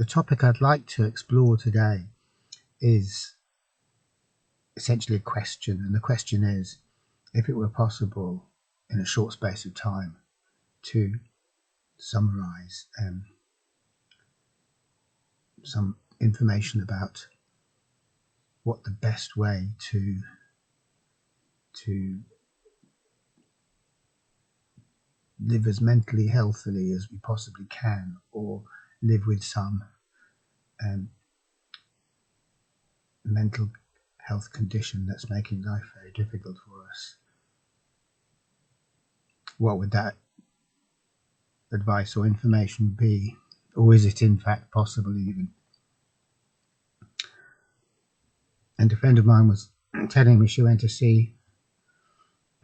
the topic I'd like to explore today is essentially a question, and the question is, if it were possible in a short space of time to summarize some information about what the best way to live as mentally healthily as we possibly can, or live with some mental health condition that's making life very difficult for us, what would that advice or information be? Or is it in fact possible even? And a friend of mine was telling me she went to see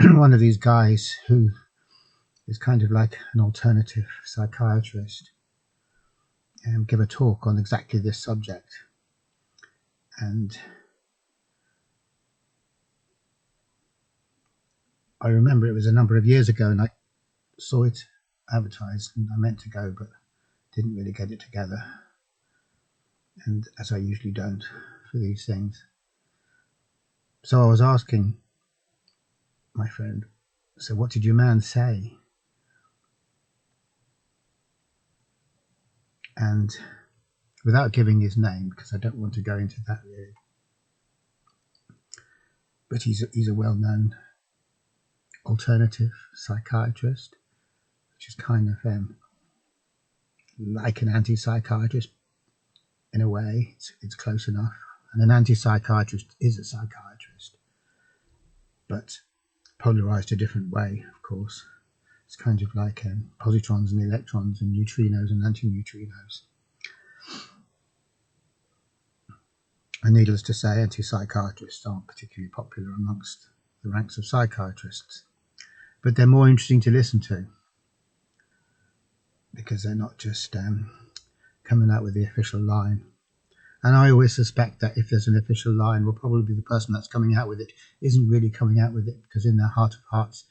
one of these guys who is kind of like an alternative psychiatrist and give a talk on exactly this subject. And I remember it was a number of years ago, and I saw it advertised, and I meant to go but didn't really get it together, and as I usually don't for these things. So I was asking my friend, so what did your man say? And without giving his name, because I don't want to go into that really, but he's a well-known alternative psychiatrist, which is kind of like an anti-psychiatrist in a way. It's close enough. And an anti-psychiatrist is a psychiatrist, but polarized a different way, of course. It's kind of like positrons and electrons and neutrinos and antineutrinos. And needless to say, anti-psychiatrists aren't particularly popular amongst the ranks of psychiatrists, but they're more interesting to listen to because they're not just coming out with the official line. And I always suspect that if there's an official line, well, probably the person that's coming out with it isn't really coming out with it because in their heart of hearts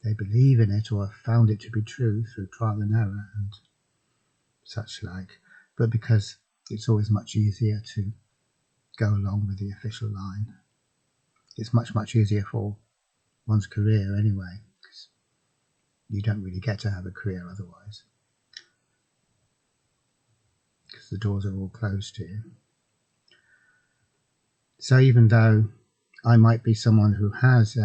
they believe in it or have found it to be true through trial and error and such like, but because it's always much easier to go along with the official line. It's much easier for one's career anyway, because you don't really get to have a career otherwise, because the doors are all closed to you. So even though I might be someone who has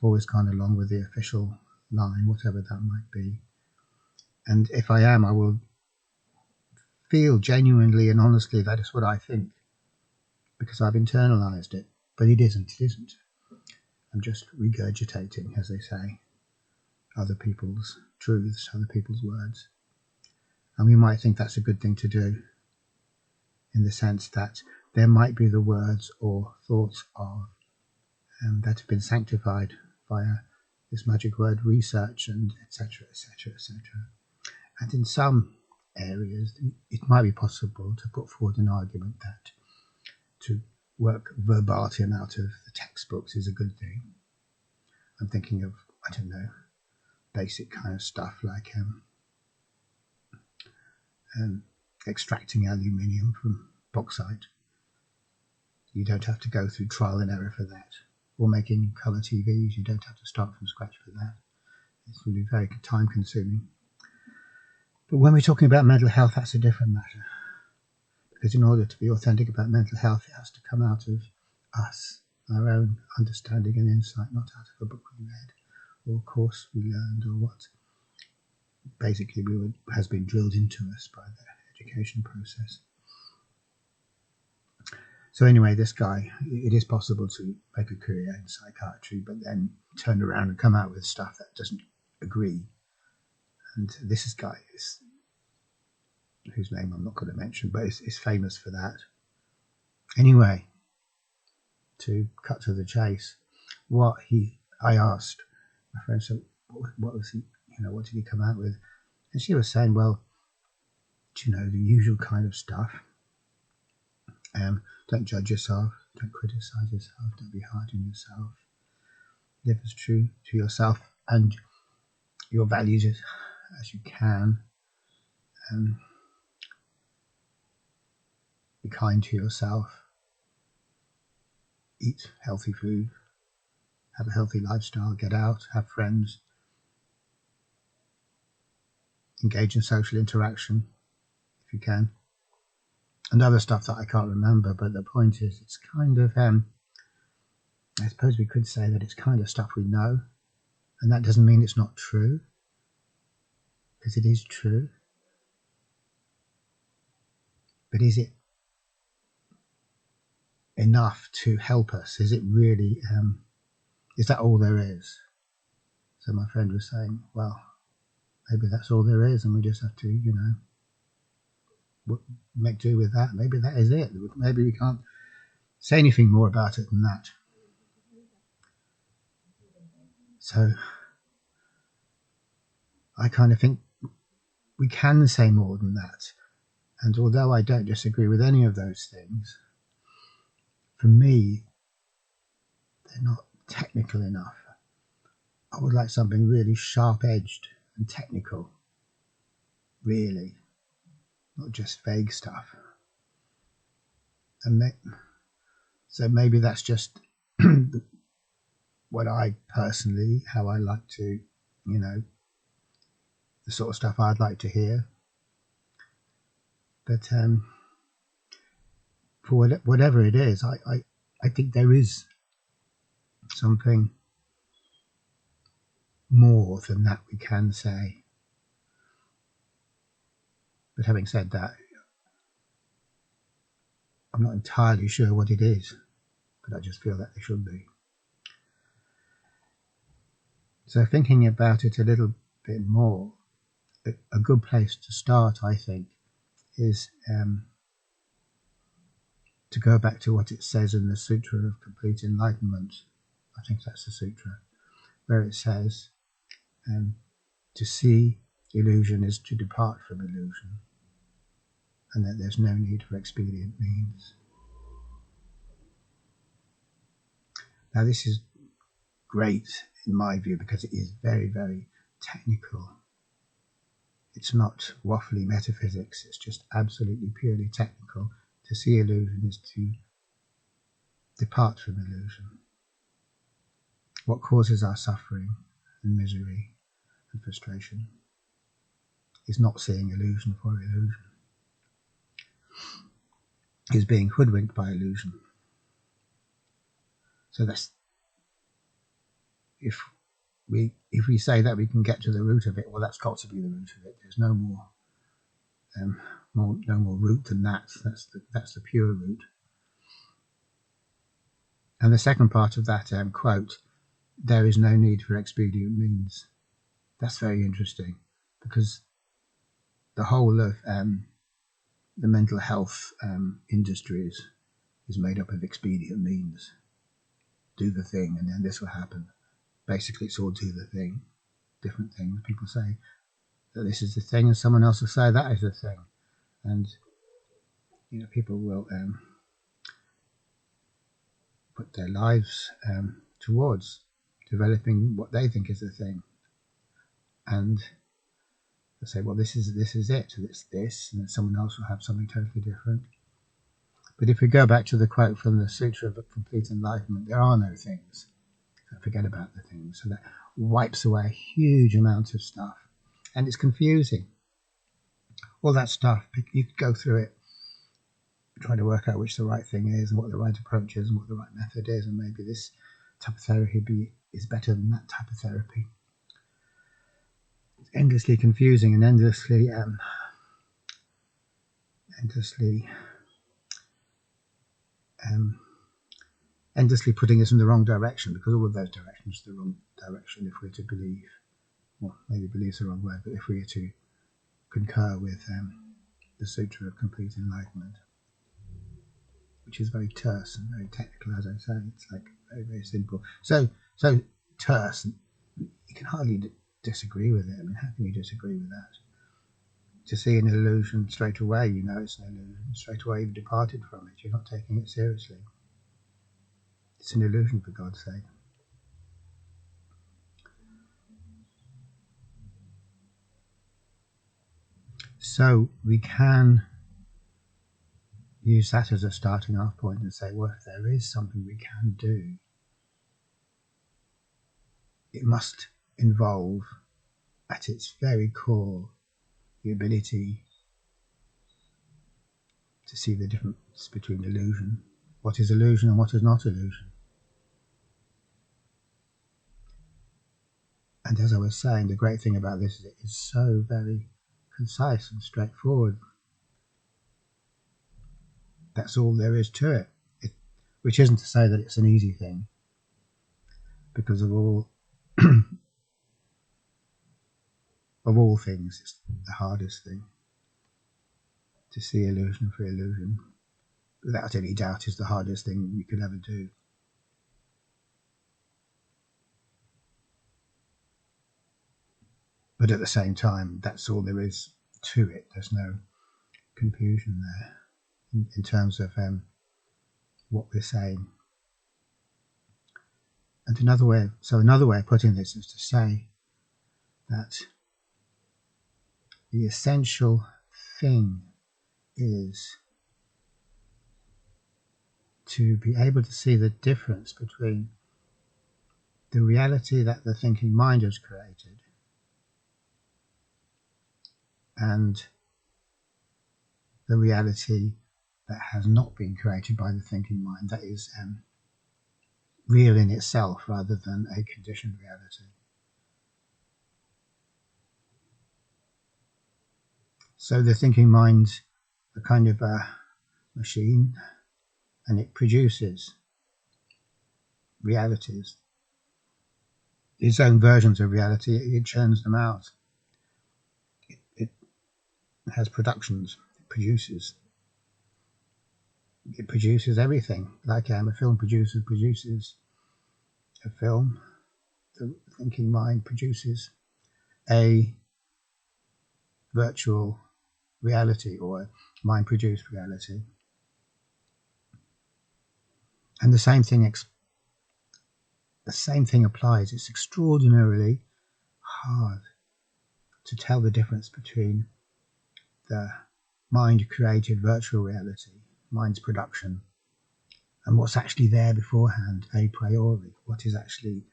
always gone along with the official line, whatever that might be, and if I am, I will feel genuinely and honestly that is what I think, because I've internalized it. But it isn't. I'm just regurgitating, as they say, other people's truths, other people's words. And we might think that's a good thing to do, in the sense that there might be the words or thoughts of that have been sanctified via this magic word research and etc. etc. etc. And in some areas it might be possible to put forward an argument that to work verbatim out of the textbooks is a good thing. I'm thinking of, I don't know, basic kind of stuff like extracting aluminium from bauxite. You don't have to go through trial and error for that. Or making colour TVs, you don't have to start from scratch for that. It's really very time consuming. But when we're talking about mental health, that's a different matter. Because in order to be authentic about mental health, it has to come out of us, our own understanding and insight, not out of a book we read or a course we learned or what basically has been drilled into us by the education process. So anyway, this guy, it is possible to make a career in psychiatry, but then turn around and come out with stuff that doesn't agree. And this guy is, whose name I'm not going to mention, but is famous for that. Anyway, to cut to the chase, I asked my friend, so what was he, what did he come out with? And she was saying, well, the usual kind of stuff. Don't judge yourself, don't criticize yourself, don't be hard on yourself. Live as true to yourself and your values as you can. be kind to yourself, eat healthy food, have a healthy lifestyle, get out, have friends, engage in social interaction if you can, and other stuff that I can't remember. But the point is, it's kind of, I suppose we could say that it's kind of stuff we know, and that doesn't mean it's not true, because it is true. But is it enough to help us? Is it really, is that all there is? So my friend was saying, well, maybe that's all there is, and we just have to, make do with that. Maybe that is it. Maybe we can't say anything more about it than that. So I kind of think we can say more than that. And although I don't disagree with any of those things, for me, they're not technical enough. I would like something really sharp-edged and technical, really, not just vague stuff. And so maybe that's just what I personally, how I like to, the sort of stuff I'd like to hear. But for whatever it is, I think there is something more than that we can say. But having said that, I'm not entirely sure what it is, but I just feel that there should be. So thinking about it a little bit more, a good place to start, I think, is to go back to what it says in the Sutra of Complete Enlightenment. I think that's the sutra, where it says, to see illusion is to depart from illusion, and that there's no need for expedient means. Now this is great in my view because it is very, very technical. It's not waffly metaphysics, it's just absolutely purely technical. To see illusion is to depart from illusion. What causes our suffering and misery and frustration is not seeing illusion for illusion, is being hoodwinked by illusion. So that's, if we say that we can get to the root of it, well, that's got to be the root of it. There's no more root than that. That's the pure root. And the second part of that quote, there is no need for expedient means. That's very interesting, because the whole of the mental health industries is made up of expedient means. Do the thing, and then this will happen. Basically, it's all do the thing. Different things. People say that this is the thing, and someone else will say that is the thing. And people will put their lives towards developing what they think is the thing, and they say, well, this is it, and it's this, and then someone else will have something totally different. But if we go back to the quote from the Sutra of Complete Enlightenment, there are no things. So forget about the things. So that wipes away a huge amount of stuff, and it's confusing. All that stuff, you could go through it, try to work out which the right thing is, and what the right approach is, and what the right method is, and maybe this type of therapy is better than that type of therapy. It's endlessly confusing and endlessly putting us in the wrong direction, because all of those directions are the wrong direction if we're to believe, well, maybe believe is the wrong word, but if we are to concur with the Sutra of Complete Enlightenment, which is very terse and very technical, as I say. It's like very, very simple. So terse, you can hardly disagree with it. I mean, how can you disagree with that? To see an illusion straight away, it's an illusion. Straight away you've departed from it. You're not taking it seriously. It's an illusion, for God's sake. So we can, use that as a starting off point and say, well, if there is something we can do, it must involve at its very core the ability to see the difference between illusion, what is illusion and what is not illusion. And as I was saying, the great thing about this is it is so very concise and straightforward. That's all there is to it, which isn't to say that it's an easy thing, because of all of all things, it's the hardest thing to see illusion for illusion. Without any doubt, is the hardest thing you could ever do. But at the same time, that's all there is to it. There's no confusion there in terms of what we're saying. And another way of putting this is to say that the essential thing is to be able to see the difference between the reality that the thinking mind has created and the reality that has not been created by the thinking mind, that is real in itself rather than a conditioned reality. So the thinking mind's a kind of a machine, and it produces realities, its own versions of reality. It churns them out. It has productions. It produces everything. Like a film producer produces a film, the thinking mind produces a virtual reality or a mind-produced reality. And the same thing applies. It's extraordinarily hard to tell the difference between the mind-created virtual reality, mind's production, and what's actually there beforehand, a priori, what is actually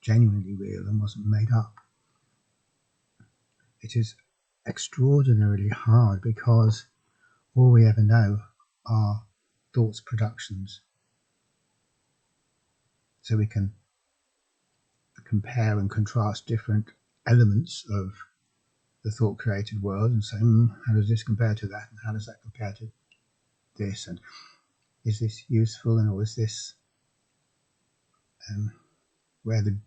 genuinely real and wasn't made up. It is extraordinarily hard because all we ever know are thoughts' productions. So we can compare and contrast different elements of the thought-created world and say, how does this compare to that, and how does that compare to this, and is this useful, and or is this where the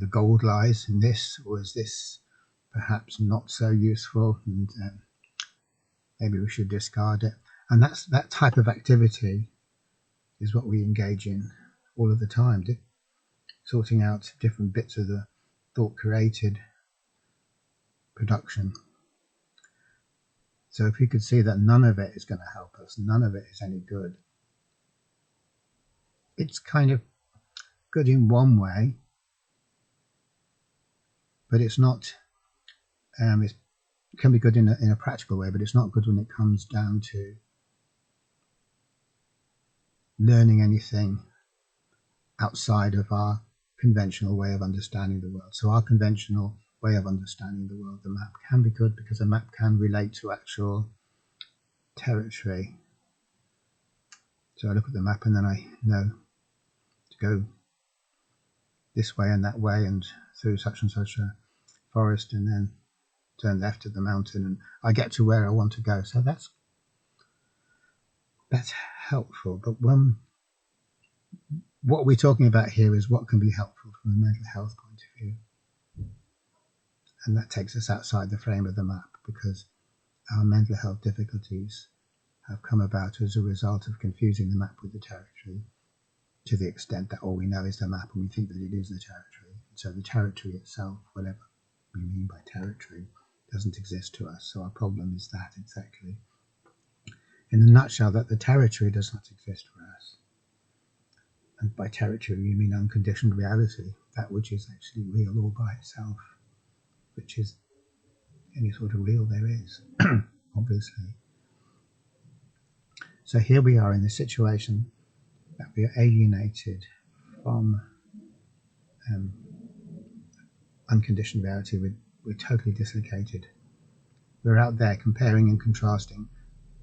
gold lies in this, or is this perhaps not so useful, and maybe we should discard it. And that type of activity is what we engage in all of the time, sorting out different bits of the thought-created production. So if we could see that none of it is going to help us, none of it is any good, it's kind of good in one way, but it's not. It can be good in a practical way, but it's not good when it comes down to learning anything outside of our conventional way of understanding the world. So our conventional way of understanding the world, the map, can be good because a map can relate to actual territory. So I look at the map and then I know to go this way and that way and through such and such a forest and then turn left at the mountain, and I get to where I want to go. So that's helpful. But what we're talking about here is what can be helpful from a mental health point of view. And that takes us outside the frame of the map, because our mental health difficulties have come about as a result of confusing the map with the territory, to the extent that all we know is the map and we think that it is the territory. So the territory itself, whatever we mean by territory, doesn't exist to us. So our problem is that, exactly. In a nutshell, that the territory does not exist for us. And by territory we mean unconditioned reality, that which is actually real all by itself, which is any sort of real there is, obviously. So here we are in the situation that we are alienated from unconditioned reality. We're totally dislocated. We're out there comparing and contrasting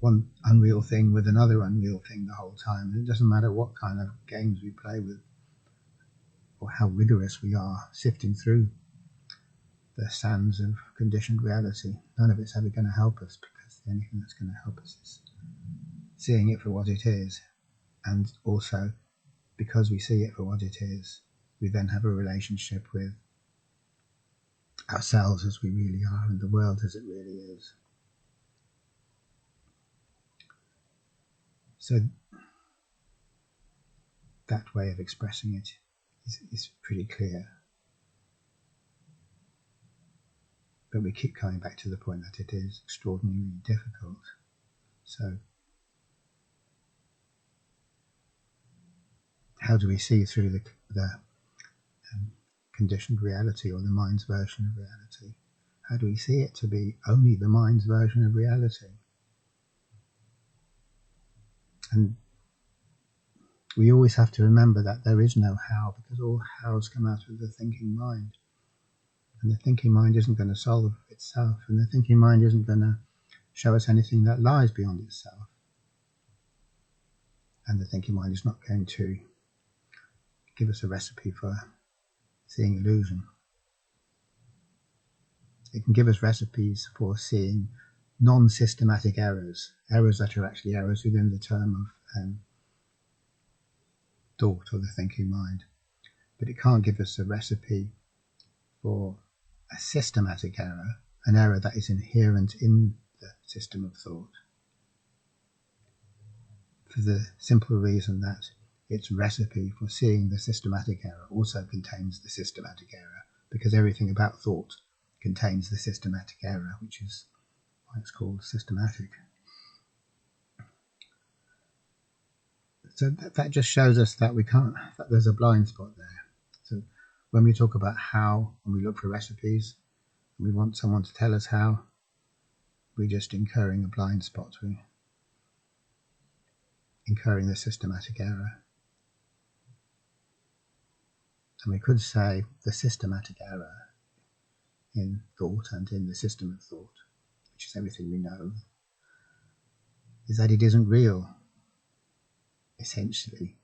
one unreal thing with another unreal thing the whole time. And it doesn't matter what kind of games we play with or how rigorous we are sifting through the sands of conditioned reality. None of it's ever going to help us, because the only thing that's going to help us is seeing it for what it is. And also, because we see it for what it is, we then have a relationship with ourselves as we really are and the world as it really is. So that way of expressing it is pretty clear. But we keep coming back to the point that it is extraordinarily difficult. So how do we see through the conditioned reality, or the mind's version of reality? How do we see it to be only the mind's version of reality? And we always have to remember that there is no how, because all hows come out of the thinking mind. And the thinking mind isn't going to solve itself, and the thinking mind isn't going to show us anything that lies beyond itself. And the thinking mind is not going to give us a recipe for seeing illusion. It can give us recipes for seeing non-systematic errors, errors that are actually errors within the term of thought or the thinking mind. But it can't give us a recipe for a systematic error, an error that is inherent in the system of thought, for the simple reason that its recipe for seeing the systematic error also contains the systematic error, because everything about thought contains the systematic error, which is why it's called systematic. So that just shows us that that there's a blind spot there. So when we talk about how, and we look for recipes, and we want someone to tell us how, we're just incurring a blind spot. We're incurring the systematic error. And we could say the systematic error in thought and in the system of thought, which is everything we know, is that it isn't real. Essentially,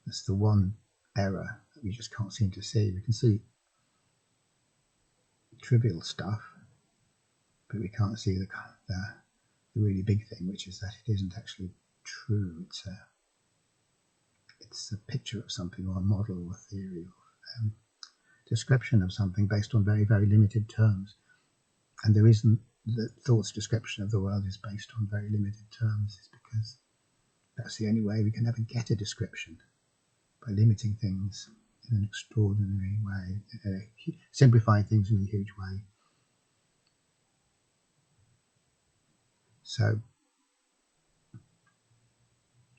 that's the one error that we just can't seem to see. We can see trivial stuff, but we can't see the really big thing, which is that it isn't actually true. It's a picture of something, or a model, or a theory, or description of something based on very, very limited terms. And the reason that thought's description of the world is based on very limited terms is because that's the only way we can ever get a description, by limiting things in an extraordinary way, simplifying things in a huge way. So,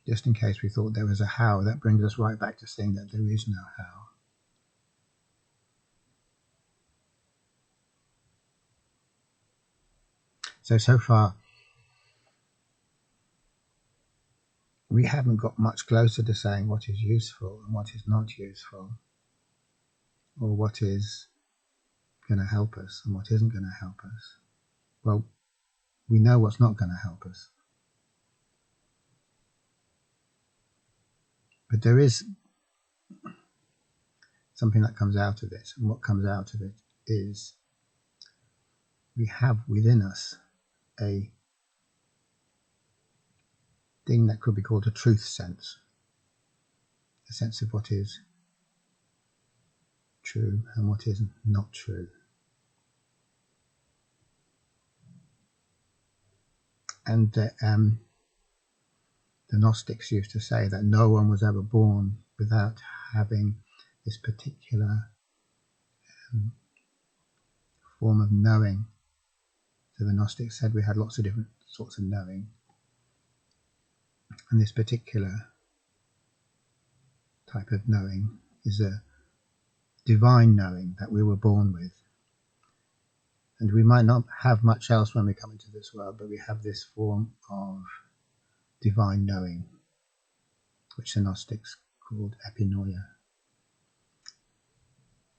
just in case we thought there was a how, that brings us right back to saying that there is no how. So far, we haven't got much closer to saying what is useful and what is not useful, or what is going to help us and what isn't going to help us. Well, we know what's not going to help us. But there is something that comes out of it, and what comes out of it is we have within us a thing that could be called a truth sense, a sense of what is true and what is not true. And the Gnostics used to say that no one was ever born without having this particular form of knowing. So the Gnostics said we had lots of different sorts of knowing, and this particular type of knowing is a divine knowing that we were born with. And we might not have much else when we come into this world, but we have this form of divine knowing, which the Gnostics called epinoia.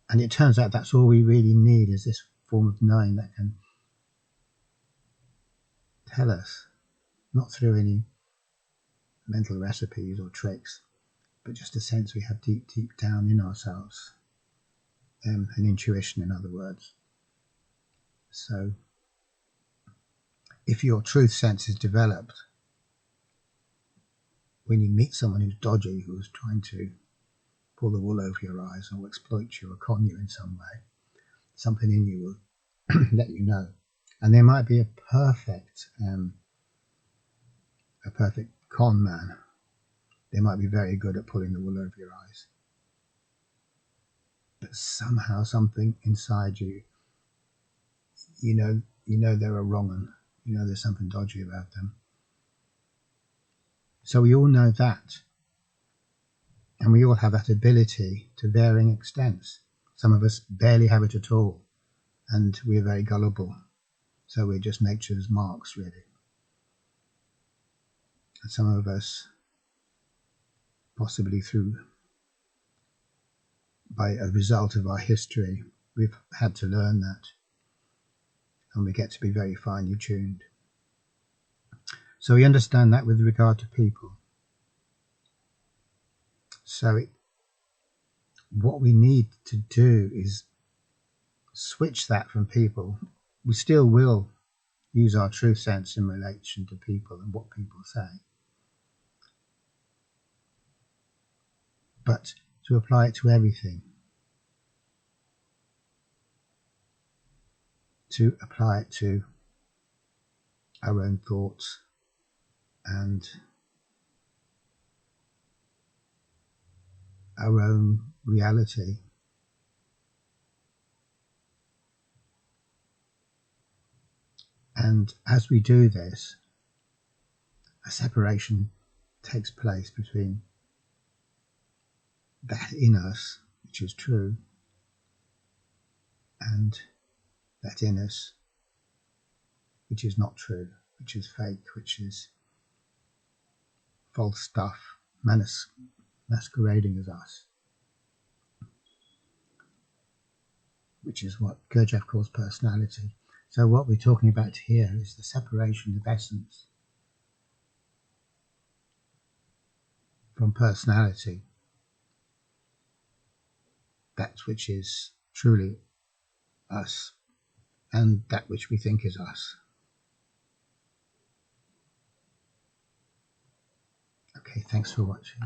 And it turns out that's all we really need, is this form of knowing that can tell us, not through any mental recipes or tricks, but just a sense we have deep, deep down in ourselves, an intuition, in other words. So if your truth sense is developed when you meet someone who's dodgy, who's trying to pull the wool over your eyes or exploit you or con you in some way, something in you will let you know. And there might be a perfect con man. They might be very good at pulling the wool over your eyes, but somehow something inside you, you know they're a wrong un. You know there's something dodgy about them. So we all know that, and we all have that ability to varying extents. Some of us barely have it at all, and we're very gullible, so we're just nature's marks, really. And some of us, possibly by a result of our history, we've had to learn that, and we get to be very finely tuned. So we understand that with regard to people. So what we need to do is switch that from people. We still will use our true sense in relation to people and what people say, but to apply it to everything, to apply it to our own thoughts and our own reality. And as we do this, a separation takes place between that in us, which is true, and that in us, which is not true, which is fake, which is false stuff, masquerading as us, which is what Gurdjieff calls personality. So what we're talking about here is the separation of essence from personality, that which is truly us and that which we think is us. Okay, thanks for watching.